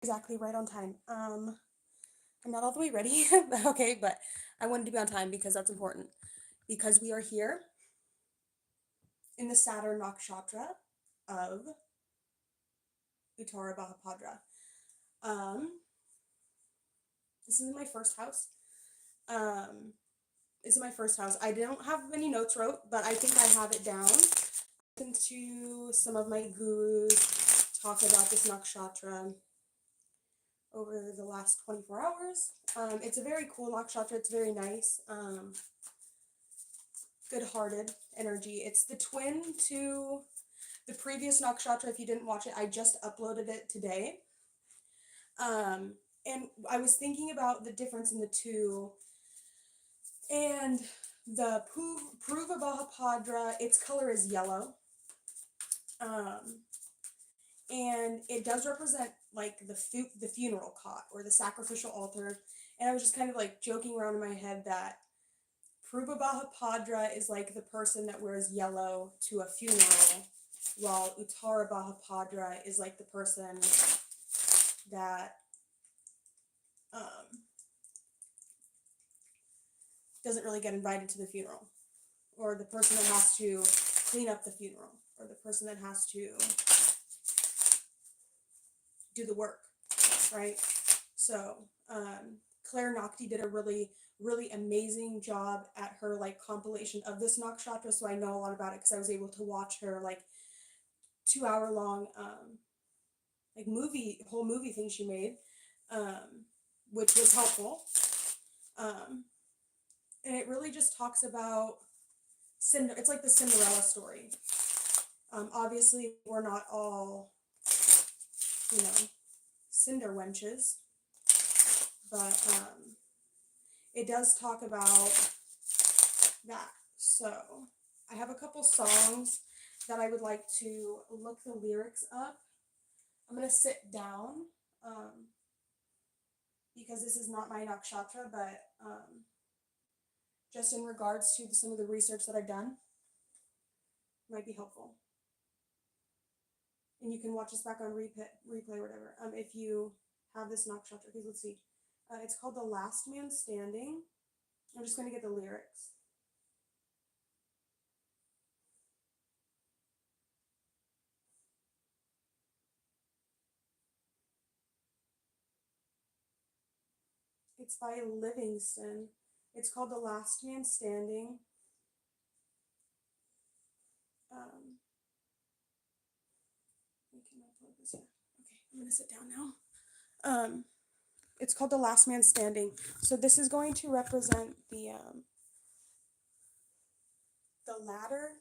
exactly right on time. I'm not all the way ready, okay, but I wanted to be on time because that's important. Because we are here in the Saturn nakshatra of Uttara bhapadra. Um, this is my first house. Um, this is my first house. I don't have many notes wrote, but I think I have it down. I listened to some of my gurus talk about this nakshatra over the last 24 hours. It's a very cool nakshatra. It's very nice. Good-hearted energy. It's the twin to the previous nakshatra. If you didn't watch it, I just uploaded it today. And I was thinking about the difference in the two. And the Pruva Bhapadra, its color is yellow. And it does represent like the funeral cot or the sacrificial altar. And I was just kind of like joking around in my head that Pruva Bhapadra is like the person that wears yellow to a funeral, while Uttara Bhapadra is like the person that doesn't really get invited to the funeral, or the person that has to clean up the funeral, or the person that has to do the work, right? So Claire Nocti did a really amazing job at her like compilation of this nakshatra, so I know a lot about it because I was able to watch her like 2 hour long like whole movie thing she made, which was helpful. And it really just talks about it's like the Cinderella story. Obviously we're not all, you know, cinder wenches, but it does talk about that. So I have a couple songs that I would like to look the lyrics up. I'm going to sit down because this is not my nakshatra, but just in regards to some of the research that I've done, might be helpful. And you can watch this back on replay or whatever, if you have this nakshatra. Okay, let's see. It's called The Last Man Standing. I'm just going to get the lyrics. It's by Livingston. It's called The Last Man Standing. Can I plug this here? Okay, I'm going to sit down now. It's called The Last Man Standing. So this is going to represent the ladder.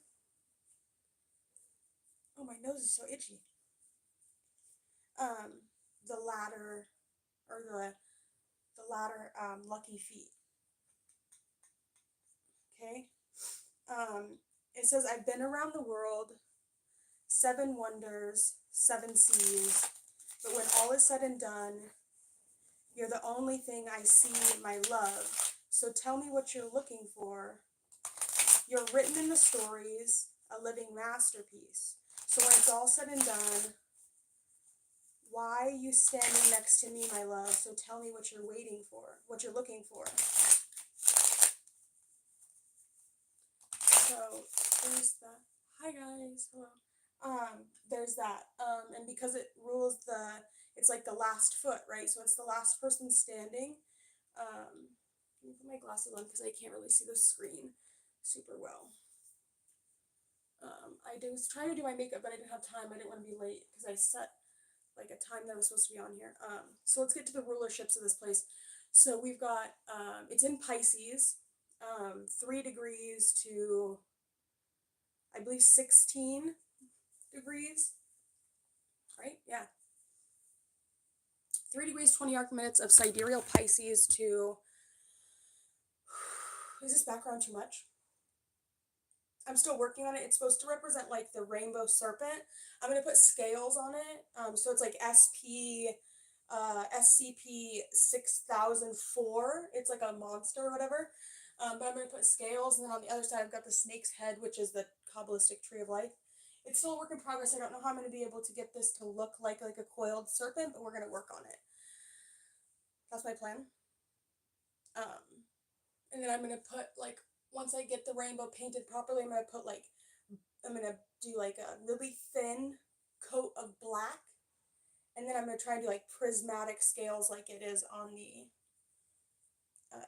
Oh, my nose is so itchy. The ladder, or the ladder, lucky feet. Okay. It says, I've been around the world, 7 wonders, 7 seas, but when all is said and done, you're the only thing I see, my love. So tell me what you're looking for. You're written in the stories, a living masterpiece. So when it's all said and done, why are you standing next to me, my love? So tell me what you're waiting for, what you're looking for. So there's that. Hi guys, hello. There's that. And because it rules it's like the last foot, right? So it's the last person standing. Let me put my glasses on because I can't really see the screen super well. I was trying to do my makeup, but I didn't have time. I didn't want to be late because I set like a time that I was supposed to be on here. So let's get to the rulerships of this place. So we've got, it's in Pisces, 3 degrees to, I believe, 16 degrees, right? Yeah. 3 degrees, 20 arc minutes of sidereal Pisces to, is this background too much? I'm still working on it. It's supposed to represent like the rainbow serpent. I'm going to put scales on it. So it's like SCP 6004. It's like a monster or whatever. But I'm going to put scales, and then on the other side I've got the snake's head, which is the Kabbalistic tree of life. It's still a work in progress. I don't know how I'm going to be able to get this to look like a coiled serpent, but we're going to work on it. That's my plan. And then I'm going to put, like, once I get the rainbow painted properly, I'm going to do like a really thin coat of black. And then I'm going to try and do like prismatic scales like it is on the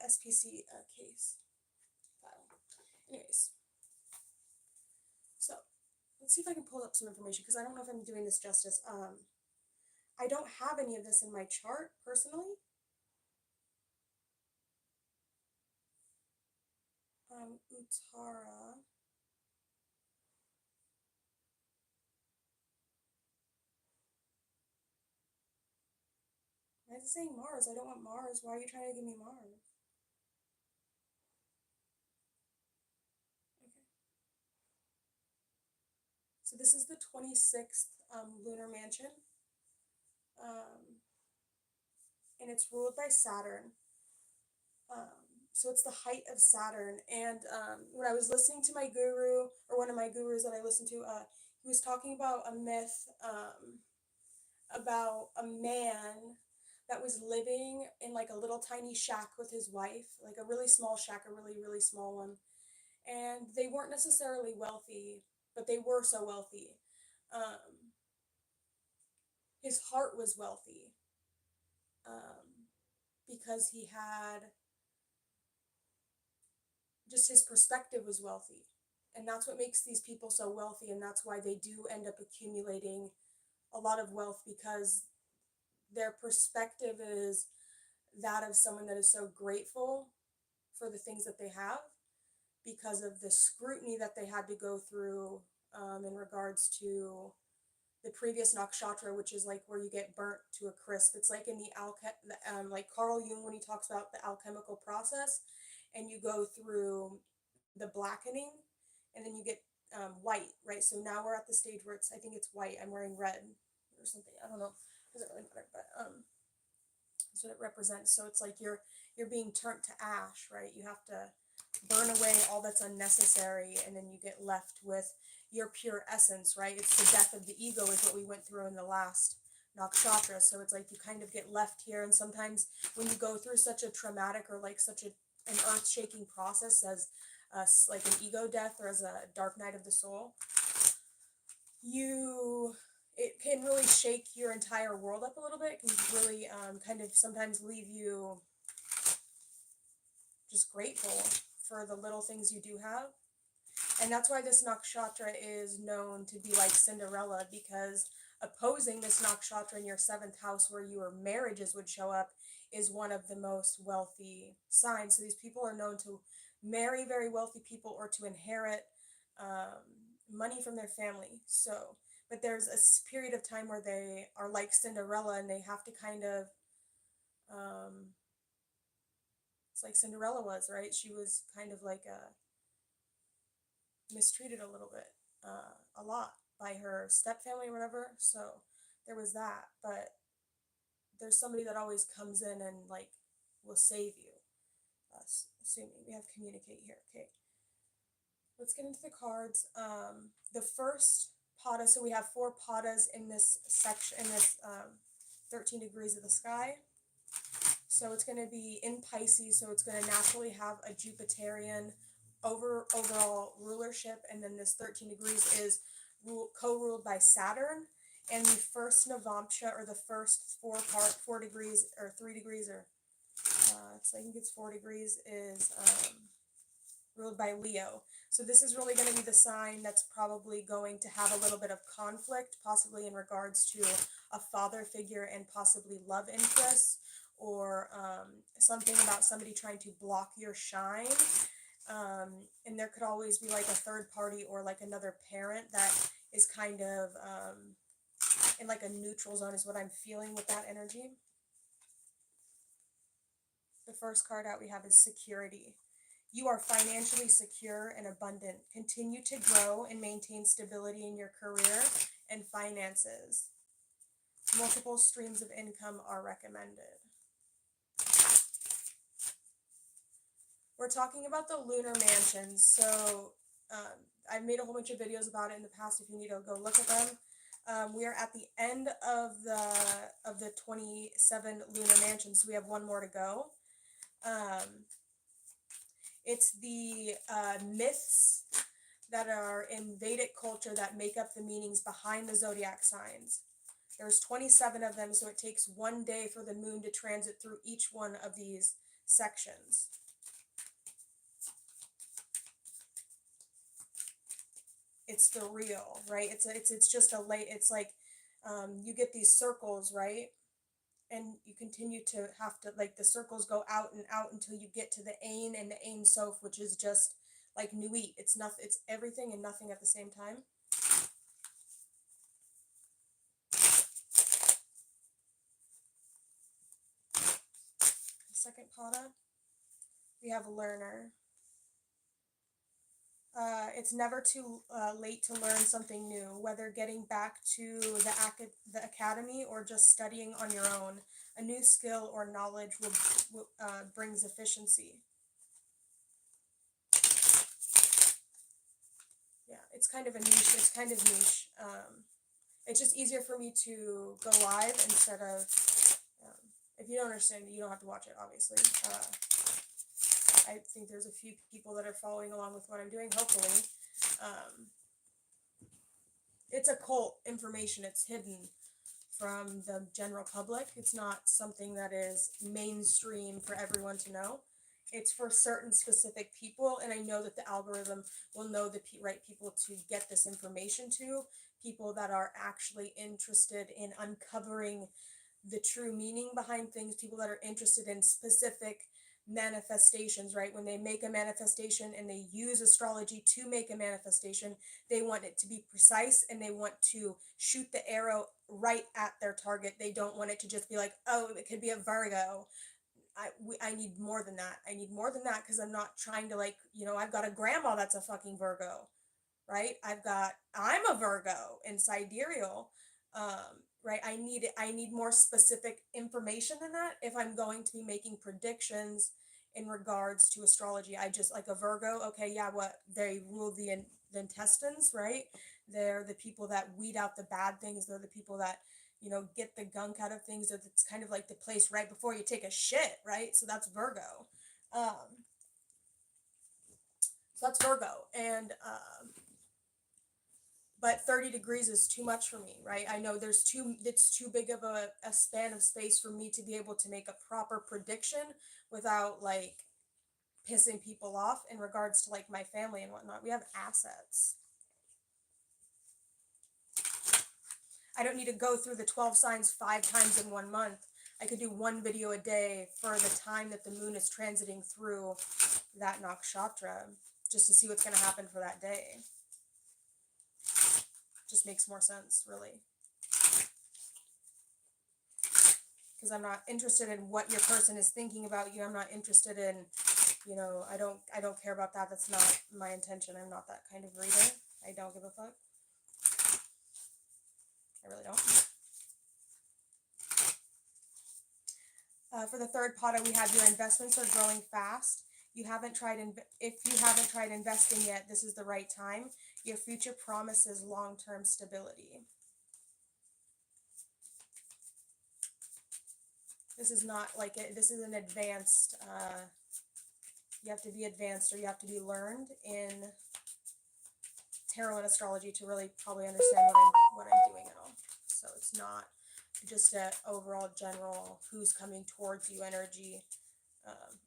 SPC case file. Anyways, so let's see if I can pull up some information, because I don't know if I'm doing this justice. I don't have any of this in my chart personally. Uttara. Why is it saying Mars? I don't want Mars. Why are you trying to give me Mars? Okay. So this is the 26th lunar mansion. And it's ruled by Saturn. So it's the height of Saturn. And when I was listening to my guru, or one of my gurus that I listened to, he was talking about a myth about a man that was living in like a little tiny shack with his wife, like a really small shack, a really, really small one. And they weren't necessarily wealthy, but they were so wealthy. His heart was wealthy, because he had just, his perspective was wealthy. And that's what makes these people so wealthy, and that's why they do end up accumulating a lot of wealth, because their perspective is that of someone that is so grateful for the things that they have, because of the scrutiny that they had to go through in regards to the previous nakshatra, which is like where you get burnt to a crisp. It's like in the like Carl Jung, when he talks about the alchemical process, and you go through the blackening, and then you get white, right? So now we're at the stage where I think it's white. I'm wearing red or something. I don't know. It doesn't really matter, but that's what it represents. So it's like you're being turned to ash, right? You have to burn away all that's unnecessary, and then you get left with your pure essence, right? It's the death of the ego is what we went through in the last nakshatra. So it's like you kind of get left here, and sometimes when you go through such a traumatic or like such an earth-shaking process as like an ego death or as a dark night of the soul, it can really shake your entire world up a little bit. It can really kind of sometimes leave you just grateful for the little things you do have. And that's why this nakshatra is known to be like Cinderella, because opposing this nakshatra in your 7th house, where your marriages would show up, is one of the most wealthy signs. So these people are known to marry very wealthy people, or to inherit money from their family. So, but there's a period of time where they are like Cinderella, and they have to kind of it's like Cinderella was, right? She was kind of like mistreated a little bit, a lot, by her stepfamily or whatever. So there was that. But there's somebody that always comes in and like will save you. Assuming we have communicate here. Okay. Let's get into the cards. The first pada. So we have 4 padas in this section, in this 13 degrees of the sky. So it's going to be in Pisces, so it's going to naturally have a Jupiterian overall rulership, and then this 13 degrees is co-ruled by Saturn, and the first Navamsha, or the first 4 degrees, or 3 degrees, or I think it's 4 degrees, is ruled by Leo. So this is really going to be the sign that's probably going to have a little bit of conflict, possibly in regards to a father figure and possibly love interests, or something about somebody trying to block your shine. And there could always be like a third party, or like another parent that is kind of in like a neutral zone, is what I'm feeling with that energy. The first card out we have is security. You are financially secure and abundant. Continue to grow and maintain stability in your career and finances. Multiple streams of income are recommended. We're talking about the lunar mansions. So I've made a whole bunch of videos about it in the past if you need to go look at them. We are at the end of the 27 lunar mansions, so we have one more to go. It's the myths that are in Vedic culture that make up the meanings behind the zodiac signs. There's 27 of them, so it takes one day for the moon to transit through each one of these sections. It's the real, right? It's just a late. It's like you get these circles, right? And you continue to have to, like, the circles go out and out until you get to the Ain and the Ain Sof, which is just like Nuit. It's nothing. It's everything and nothing at the same time. The second pada, we have learner. It's never too late to learn something new, whether getting back to the academy or just studying on your own. A new skill or knowledge will brings efficiency. Yeah, it's kind of a niche. It's kind of niche. It's just easier for me to go live instead of. If you don't understand, you don't have to watch it. Obviously. I think there's a few people that are following along with what I'm doing, hopefully. It's occult information. It's hidden from the general public. It's not something that is mainstream for everyone to know. It's for certain specific people, and I know that the algorithm will know the right people to get this information to, people that are actually interested in uncovering the true meaning behind things, people that are interested in specific manifestations, right? When they make a manifestation and they use astrology to make a manifestation, they want it to be precise and they want to shoot the arrow right at their target. They don't want it to just be like, oh, it could be a Virgo. I need more than that. I need more than that, because I'm not trying to, like, I've got a grandma that's a fucking Virgo, right? I'm a Virgo in sidereal. Right? I need more specific information than that if I'm going to be making predictions in regards to astrology. I just, like, a Virgo, okay, yeah, what, they rule the intestines, right? They're the people that weed out the bad things. They're the people that, get the gunk out of things. It's kind of like the place right before you take a shit, right? So that's Virgo. So that's Virgo. And but 30 degrees is too much for me, right? I know it's too big of a span of space for me to be able to make a proper prediction without, like, pissing people off in regards to, like, my family and whatnot. We have assets. I don't need to go through the 12 signs 5 times in 1 month. I could do one video a day for the time that the moon is transiting through that nakshatra, just to see what's going to happen for that day. Just makes more sense, really. Because I'm not interested in what your person is thinking about you. I'm not interested in, I don't care about that. That's not my intention. I'm not that kind of reader. I don't give a fuck. I really don't. For the third pada, we have your investments are growing fast. If you haven't tried investing yet, this is the right time. Your future promises long-term stability. This is not like it. This is an advanced. You have to be advanced, or you have to be learned in tarot and astrology to really probably understand what I'm doing at all. So it's not just a overall general who's coming towards you energy.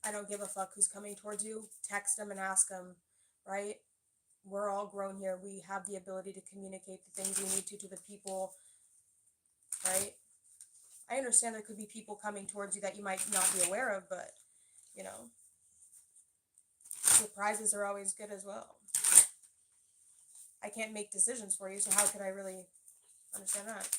I don't give a fuck who's coming towards you. Text them and ask them, right? We're all grown here. We have the ability to communicate the things we need to the people, right? I understand there could be people coming towards you that you might not be aware of, but, surprises are always good as well. I can't make decisions for you, so how could I really understand that?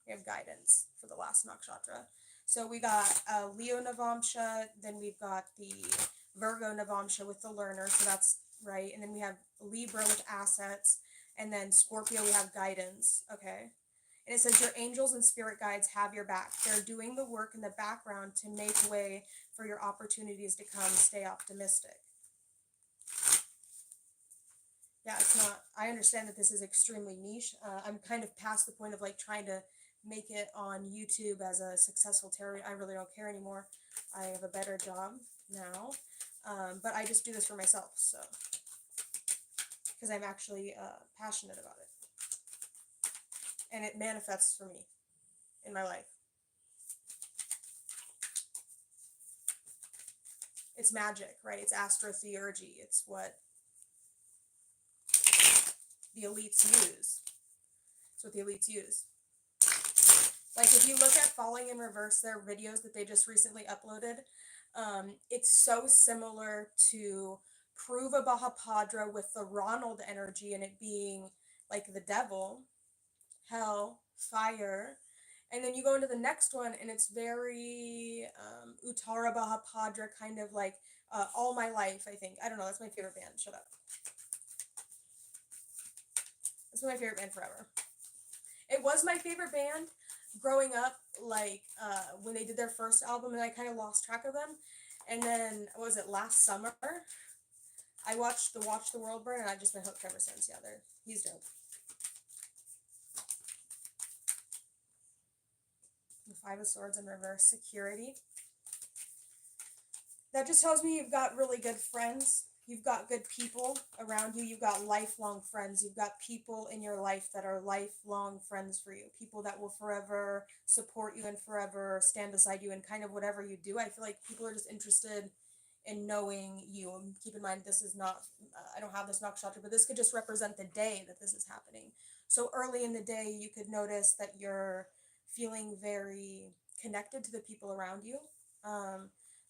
We have guidance for the last nakshatra. So we got Leo Navamsha, then we've got the Virgo Navamsha with the learner, so that's right. And then we have Libra with assets, and then Scorpio, we have guidance, okay? And it says your angels and spirit guides have your back. They're doing the work in the background to make way for your opportunities to come. Stay optimistic. Yeah, it's not, I understand that this is extremely niche. I'm kind of past the point of like trying to make it on YouTube as a successful tarot. I really don't care anymore. I have a better job now. But I just do this for myself, so, because I'm actually passionate about it. And it manifests for me in my life. It's magic, right? It's astrotheurgy. It's what the elites use. It's what the elites use. Like if you look at Falling in Reverse, their videos that they just recently uploaded, it's so similar to Prove a Bhapadra with the Ronald energy and it being like the devil, hell, fire. And then you go into the next one and it's very uttara bhapadra, kind of like All My Life, I think. I don't know, that's my favorite band. Shut up. It's my favorite band forever. It was my favorite band growing up, like when they did their first album, and I kind of lost track of them. And then, what was it, last summer? I watched the Watch the World Burn, and I've just been hooked ever since. Yeah, he's dope. The Five of Swords in reverse, security. That just tells me you've got really good friends. You've got good people around you. You've got lifelong friends. You've got people in your life that are lifelong friends for you. People that will forever support you and forever stand beside you in kind of whatever you do. I feel like people are just interested in knowing you. And keep in mind, this is not, I don't have this nakshatra, but this could just represent the day that this is happening. So early in the day, you could notice that you're feeling very connected to the people around you.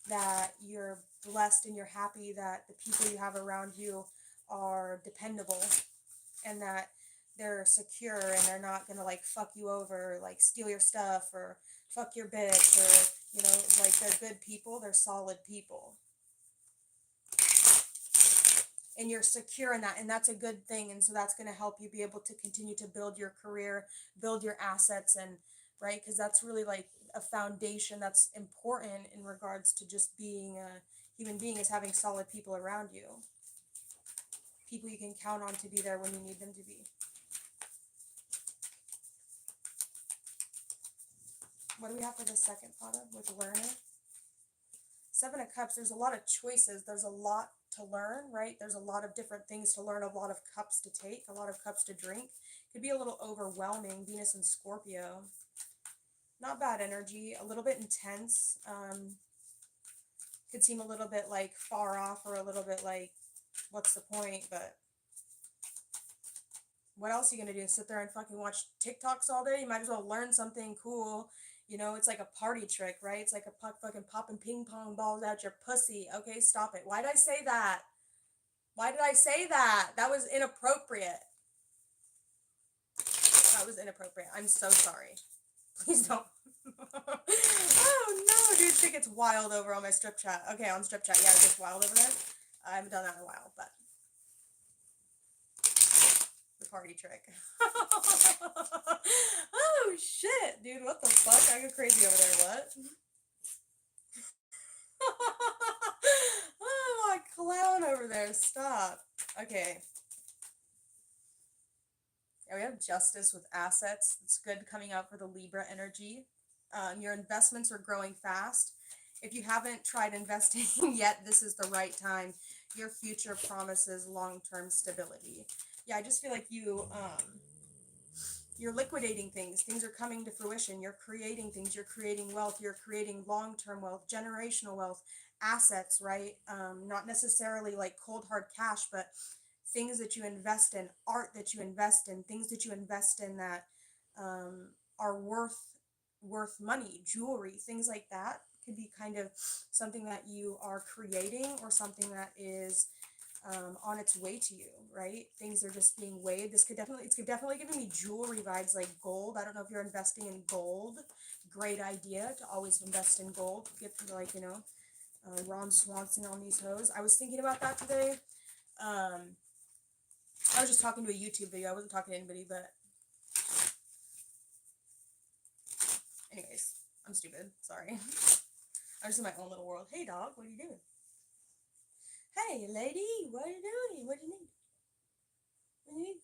That you're blessed and you're happy that the people you have around you are dependable and that they're secure and they're not gonna like fuck you over, like steal your stuff or fuck your bitch, or you know, like they're good people, they're solid people. And you're secure in that, and that's a good thing, and so that's going to help you be able to continue to build your career, build your assets, and right, because that's really like a foundation that's important in regards to just being a human being, is having solid people around you, people you can count on to be there when you need them to be. What do we have for the second pada with learning? Seven of Cups, there's a lot of choices, there's a lot to learn, right? There's a lot of different things to learn, a lot of cups to take, a lot of cups to drink. Could be a little overwhelming. Venus and Scorpio. Not bad energy, a little bit intense. Could seem a little bit like far off or a little bit like, what's the point? But what else are you going to do? Sit there and fucking watch TikToks all day? You might as well learn something cool. You know, it's like a party trick, right? It's like a fucking popping ping pong balls out your pussy. Okay, stop it. Why did I say that? Why did I say that? That was inappropriate. That was inappropriate. I'm so sorry. Please don't. Oh no, dude, shit gets wild over on my strip chat. Okay, on strip chat, yeah, it gets wild over there. I haven't done that in a while, but the party trick. Oh shit, dude, what the fuck? I go crazy over there, what? Oh, my clown over there, stop. Okay. Yeah, we have justice with assets. It's good coming out for the Libra energy. Your investments are growing fast. If you haven't tried investing yet, this is the right time. Your future promises long-term stability. Yeah, I just feel like you're liquidating things. Things are coming to fruition. You're creating things. You're creating wealth. You're creating long-term wealth, generational wealth, assets, right? Not necessarily like cold hard cash, but things that you invest in, art that you invest in, things that you invest in that are worth money, jewelry, things like that could be kind of something that you are creating or something that is on its way to you, right? Things are just being weighed. It's definitely giving me jewelry vibes, like gold. I don't know if you're investing in gold. Great idea to always invest in gold. Get like, you know, Ron Swanson on these hoes. I was thinking about that today. I was just talking to a YouTube video. I wasn't talking to anybody, but anyways, I'm stupid. Sorry. I'm just in my own little world. Hey, dog, what are you doing? Hey, lady, what are you doing? What do you need? What do you need?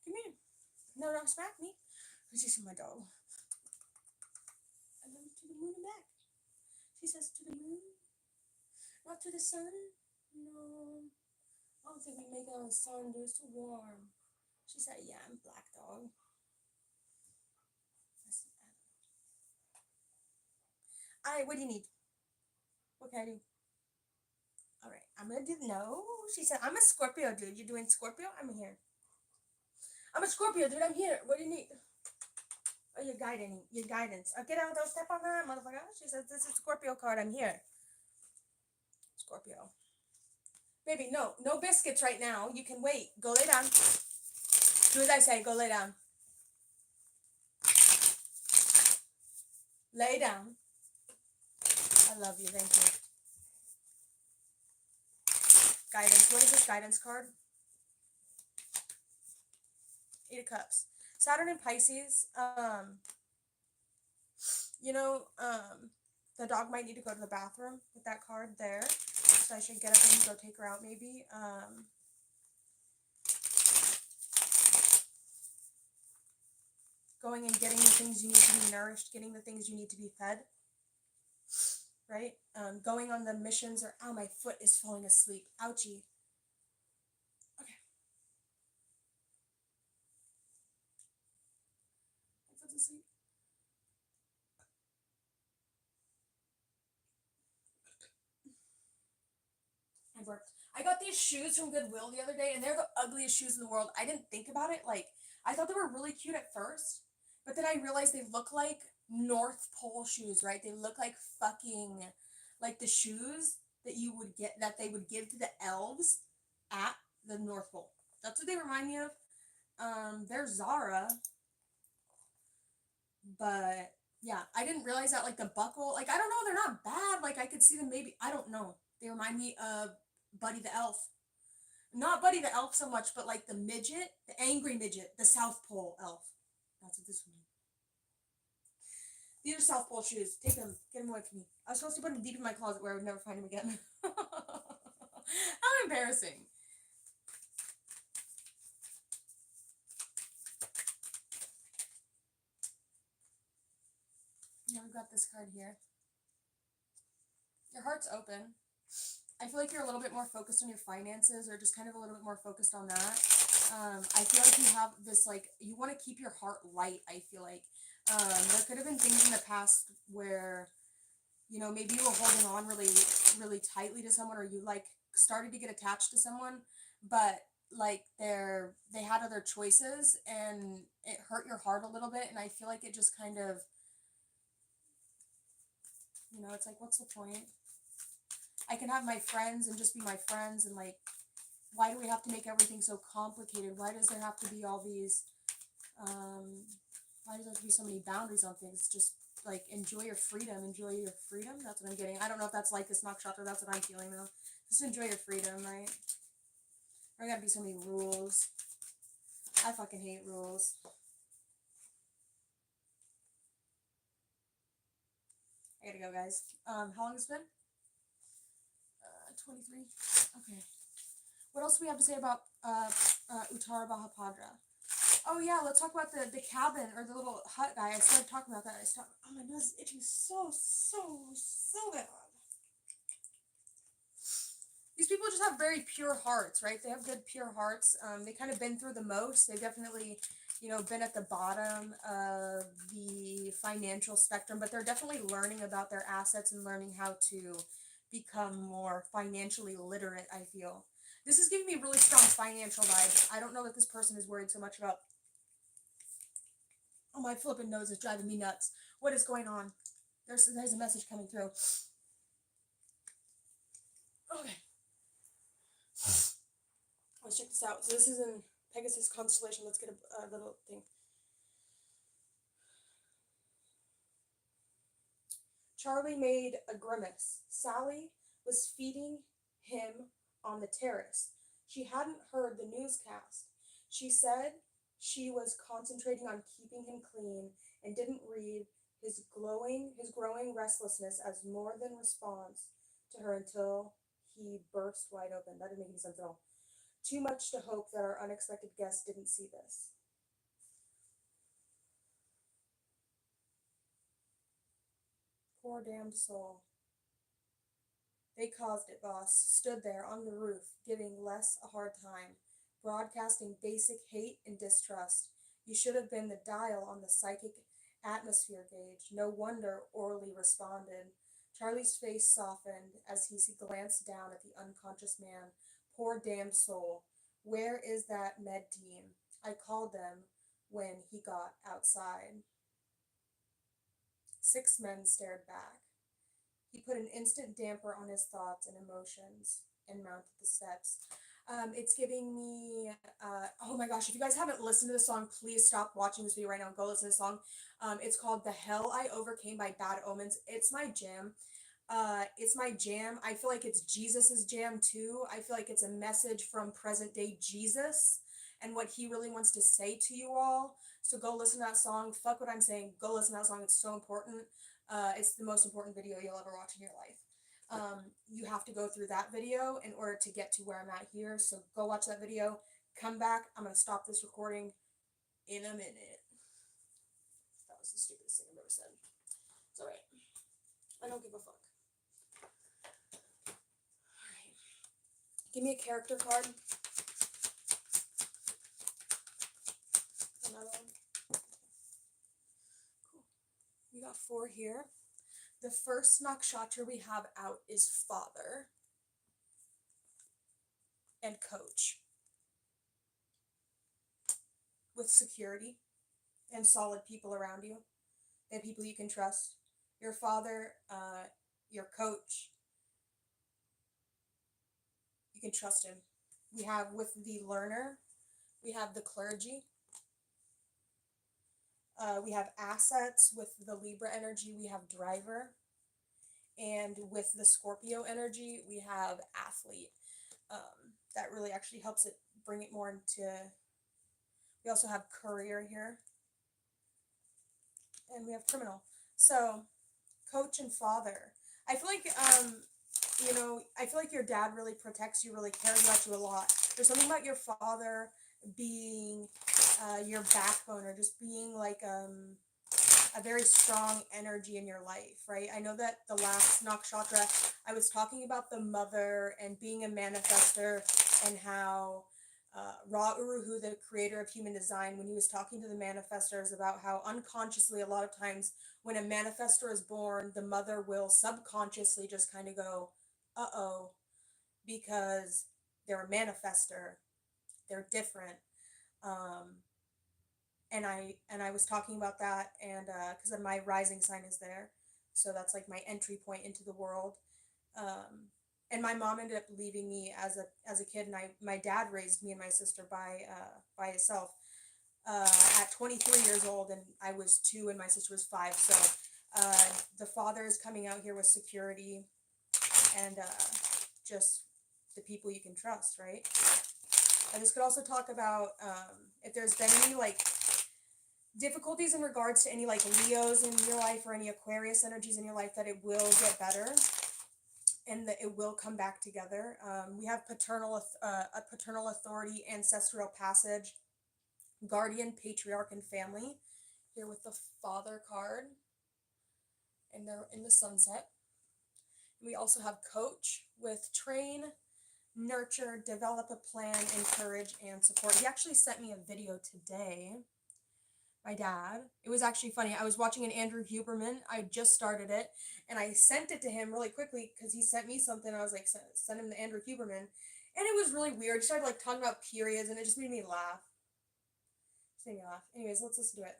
Come here. No, don't smack me. This is my dog. I love you to the moon and back. She says to the moon, not to the sun. No. I don't think we make it on the sun, dude. It's too warm. She said, yeah, I'm black dog. Alright, what do you need? What can I do? Alright, I'm gonna do no. She said, I'm a Scorpio, dude. You doing Scorpio? I'm here. I'm a Scorpio, dude. I'm here. What do you need? Oh, your guidance. Get out, don't step on that, motherfucker. She says, this is Scorpio card. I'm here. Scorpio. Baby, no biscuits right now. You can wait. Go lay down. Do as I say. Go lay down. Lay down. I love you. Thank you. Guidance. What is this guidance card? 8 of Cups. Saturn and Pisces. The dog might need to go to the bathroom with that card there. So I should get up and go take her out maybe. Going and getting the things you need to be nourished, getting the things you need to be fed. Right? Going on the missions or, ow, my foot is falling asleep. Ouchie. Okay. My foot's asleep. It worked. I got these shoes from Goodwill the other day, and they're the ugliest shoes in the world. I didn't think about it. Like, I thought they were really cute at first, but then I realized they look like North Pole shoes, right? They look like fucking, like the shoes that they would give to the elves at the North Pole. That's what they remind me of. They're Zara, but yeah, I didn't realize that, like, the buckle, like, I don't know, they're not bad. Like, I could see them maybe, I don't know. They remind me of Buddy the Elf. Not Buddy the Elf so much, but like the midget, the angry midget, the South Pole elf. That's what this one is. These are South Pole shoes. Take them. Get them away from me. I was supposed to put them deep in my closet where I would never find them again. How embarrassing. Yeah, we've got this card here. Your heart's open. I feel like you're a little bit more focused on your finances, or just kind of a little bit more focused on that. I feel like you have this, like, you want to keep your heart light, I feel like. There could have been things in the past where, maybe you were holding on really, really tightly to someone, or you, like, started to get attached to someone, but, like, they had other choices, and it hurt your heart a little bit, and I feel like it just kind of, it's like, what's the point? I can have my friends and just be my friends, and, like, why do we have to make everything so complicated? Why does there have to be all these, why does there have to be so many boundaries on things? Just, like, enjoy your freedom. That's what I'm getting. I don't know if that's like this nakshatra. That's what I'm feeling, though. Just enjoy your freedom, right? There gotta be so many rules. I fucking hate rules. I gotta go, guys. How long has it been? 23. Okay. What else do we have to say about uttara bhapadra? Oh yeah, let's talk about the cabin, or the little hut guy. I started talking about that. Oh, my nose is itching so bad. These people just have very pure hearts, right? They have good pure hearts. They kind of been through the most. They've definitely, been at the bottom of the financial spectrum, but they're definitely learning about their assets and learning how to become more financially literate, I feel. This is giving me really strong financial vibes. I don't know that this person is worried so much about, oh, my flippin' nose is driving me nuts. What is going on? There's a message coming through. Okay. Let's check this out. So this is in Pegasus constellation. Let's get a little thing. Charlie made a grimace. Sally was feeding him on the terrace. She hadn't heard the newscast. She said she was concentrating on keeping him clean and didn't read his growing restlessness as more than response to her until he burst wide open. That didn't make any sense at all. Too much to hope that our unexpected guest didn't see this. Poor damned soul. They caused it, boss. Stood there on the roof, giving Les a hard time, broadcasting basic hate and distrust. You should have been the dial on the psychic atmosphere gauge. No wonder Orly responded. Charlie's face softened as he glanced down at the unconscious man. Poor damned soul. Where is that med team? I called them when he got outside. 6 men stared back. He put an instant damper on his thoughts and emotions and mounted the steps. It's giving me, oh my gosh, if you guys haven't listened to the song, please stop watching this video right now and go listen to the song. It's called The Hell I Overcame by Bad Omens. It's my jam. I feel like it's Jesus's jam too. I feel like it's a message from present day Jesus and what he really wants to say to you all. So go listen to that song. Fuck what I'm saying. Go listen to that song. It's so important. It's the most important video you'll ever watch in your life. You have to go through that video in order to get to where I'm at here. So go watch that video. Come back. I'm going to stop this recording in a minute. That was the stupidest thing I've ever said. It's alright. I don't give a fuck. Alright. Give me a character card. Another one. Cool. We got 4 here. The first nakshatra we have out is father and coach, with security and solid people around you and people you can trust. Your father, your coach, you can trust him. We have with the learner, we have the clergy. We have assets with the Libra energy, we have driver. And with the Scorpio energy, we have athlete. That really actually helps it bring it more into. We also have career here. And we have criminal. So, coach and father. I feel like, I feel like your dad really protects you, really cares about you a lot. There's something about your father being your backbone, or just being like a very strong energy in your life, right? I know that the last nakshatra, I was talking about the mother and being a manifester, and how Ra Uruhu, the creator of human design, when he was talking to the manifestors about how unconsciously, a lot of times when a manifestor is born, the mother will subconsciously just kind of go, uh-oh, because they're a manifester, they're different. And I was talking about that, and because my rising sign is there, so that's like my entry point into the world. And my mom ended up leaving me as a kid, and my dad raised me and my sister by himself at 23 years old, and I was 2 and my sister was 5. So the father is coming out here with security and just the people you can trust, right? And this could also talk about if there's been any like difficulties in regards to any like Leos in your life or any Aquarius energies in your life, that it will get better and that it will come back together. We have a paternal authority, ancestral passage, guardian, patriarch, and family here with the father card, and they're in the sunset. We also have coach with train, nurture, develop a plan, encourage, and support. He actually sent me a video today, my dad. It was actually funny. I was watching an Andrew Huberman. I just started it, and I sent it to him really quickly because he sent me something. I was like, send him to Andrew Huberman, and it was really weird. He started like talking about periods, and it just made me laugh. Anyways, let's listen to it.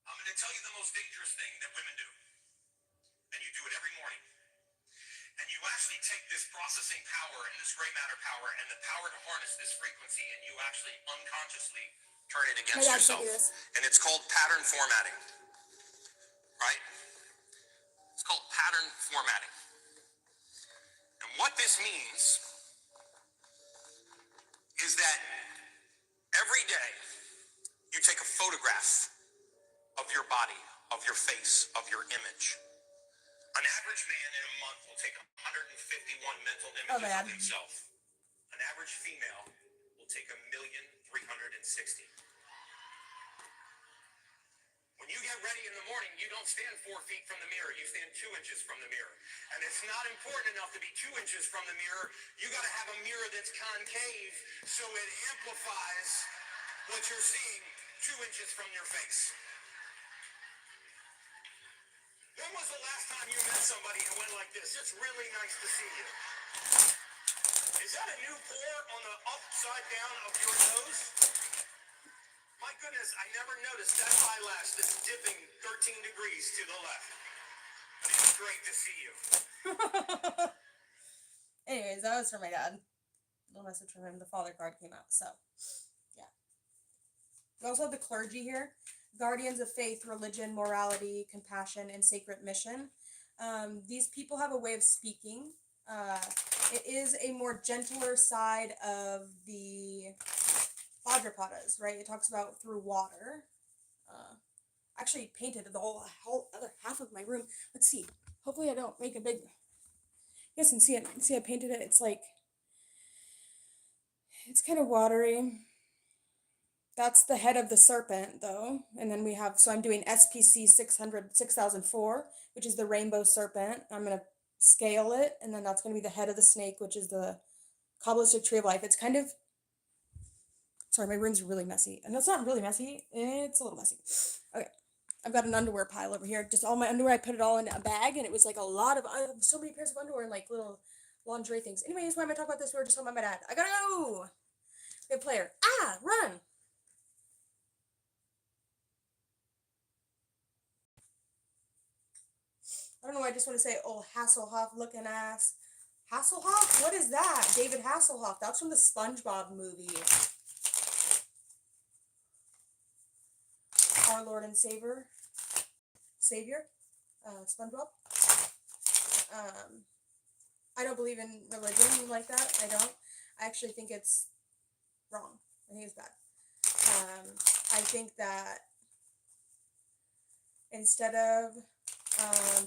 I'm going to tell you the most dangerous thing that women do, and you do it every morning. And you actually take this processing power and this gray matter power and the power to harness this frequency, and you actually unconsciously turn it against yourself. And it's called pattern formatting, right? It's called pattern formatting. And what this means is that every day you take a photograph of your body, of your face, of your image. An average man in a month will take 151 mental images of himself. An average female will take 1,360,000. When you get ready in the morning, you don't stand 4 feet from the mirror. You stand 2 inches from the mirror. And it's not important enough to be 2 inches from the mirror. You got to have a mirror that's concave so it amplifies what you're seeing 2 inches from your face. When was the last time you met somebody and went like this? It's really nice to see you. Is that a new pore on the upside down of your nose? My goodness, I never noticed that eyelash that's dipping 13 degrees to the left. It's great to see you. Anyways, that was from my dad. No message from him. The father card came out. So, yeah. We also have the clergy here. Guardians of faith, religion, morality, compassion, and sacred mission. These people have a way of speaking. It is a more gentler side of the bhapadras, right? It talks about through water. Actually painted the whole other half of my room. Let's see. Hopefully I don't make a big... You guys can see it. See I painted it? It's like... It's kind of watery. That's the head of the serpent, though. And then we have... So I'm doing SPC 6004, which is the rainbow serpent. I'm going to scale it. And then that's going to be the head of the snake, which is the Kabbalistic tree of life. It's kind of... Sorry, my room's really messy. And it's not really messy. It's a little messy. Okay. I've got an underwear pile over here. Just all my underwear. I put it all in a bag, and it was like a lot of... I have so many pairs of underwear and like little lingerie things. Anyways, why am I talking about this? We were just talking about my dad. I gotta go! Good player. Ah! Run! I don't know why I just want to say, oh, Hasselhoff looking ass. Hasselhoff? What is that? David Hasselhoff. That's from the SpongeBob movie. Our Lord and Savior, SpongeBob. I don't believe in religion like that. I don't. I actually think it's wrong. I think it's bad. I think that instead of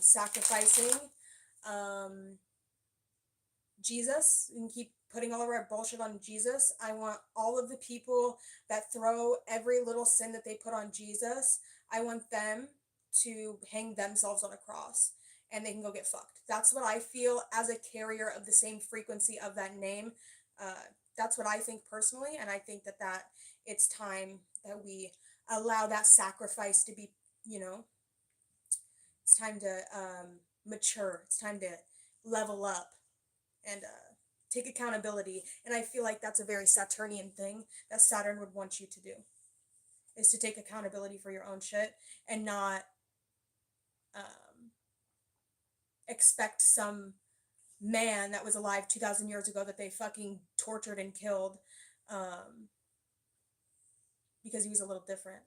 sacrificing Jesus and keep putting all of our bullshit on Jesus, I want all of the people that throw every little sin that they put on Jesus, I want them to hang themselves on a cross and they can go get fucked. That's what I feel as a carrier of the same frequency of that name. That's what I think personally, and I think that it's time that we allow that sacrifice to be, it's time to mature. It's time to level up and take accountability. And I feel like that's a very Saturnian thing that Saturn would want you to do, is to take accountability for your own shit and not expect some man that was alive 2,000 years ago that they fucking tortured and killed because he was a little different.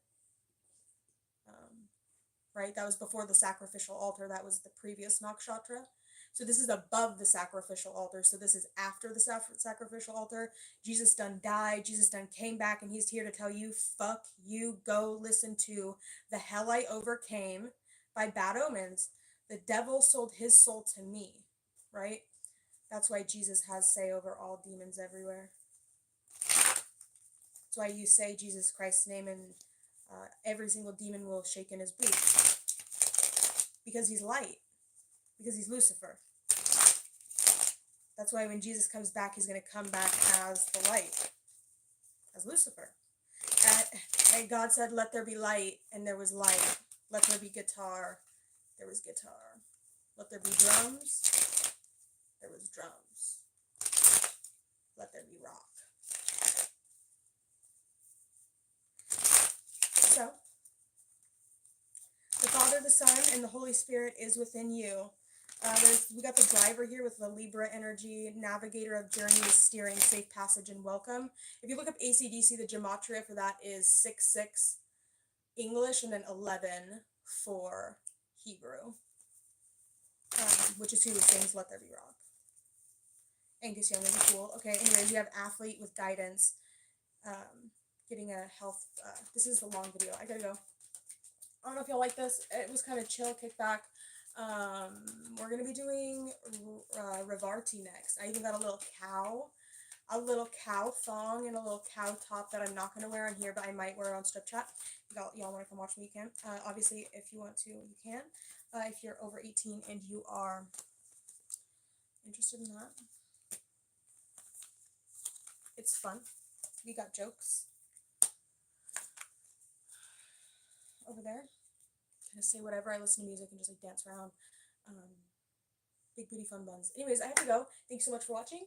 Right? That was before the sacrificial altar. That was the previous nakshatra. So this is above the sacrificial altar. So this is after the sacrificial altar. Jesus done died. Jesus done came back, and he's here to tell you, fuck you. Go listen to The Hell I Overcame by Bad Omens. The devil sold his soul to me, right? That's why Jesus has say over all demons everywhere. That's why you say Jesus Christ's name and every single demon will shake in his boots. Because he's light. Because he's Lucifer. That's why when Jesus comes back, he's going to come back as the light. As Lucifer. And God said, let there be light, and there was light. Let there be guitar. There was guitar. Let there be drums. There was drums. Let there be rock. So, the Father, the Son, and the Holy Spirit is within you. We got the driver here with the Libra energy, navigator of journeys, steering, safe passage, and welcome. If you look up AC/DC, the gematria for that is 6/6 English and then 11 for Hebrew, which is who sings Let There Be Rock. Angus Young is cool. Okay, anyways, you have athlete with guidance, getting a health, this is the long video. I gotta go. I don't know if y'all like this. It was kind of chill, kick back. We're going to be doing Ravarti next. I even got a little cow. a little cow thong and a little cow top that I'm not going to wear on here, but I might wear on Snapchat. Y'all want to come watch me, you can. Obviously, if you want to, you can. If you're over 18 and you are interested in that. It's fun. We got jokes over there. Kind of say whatever. I listen to music and just like dance around. Big booty fun buns. Anyways, I have to go. Thanks so much for watching.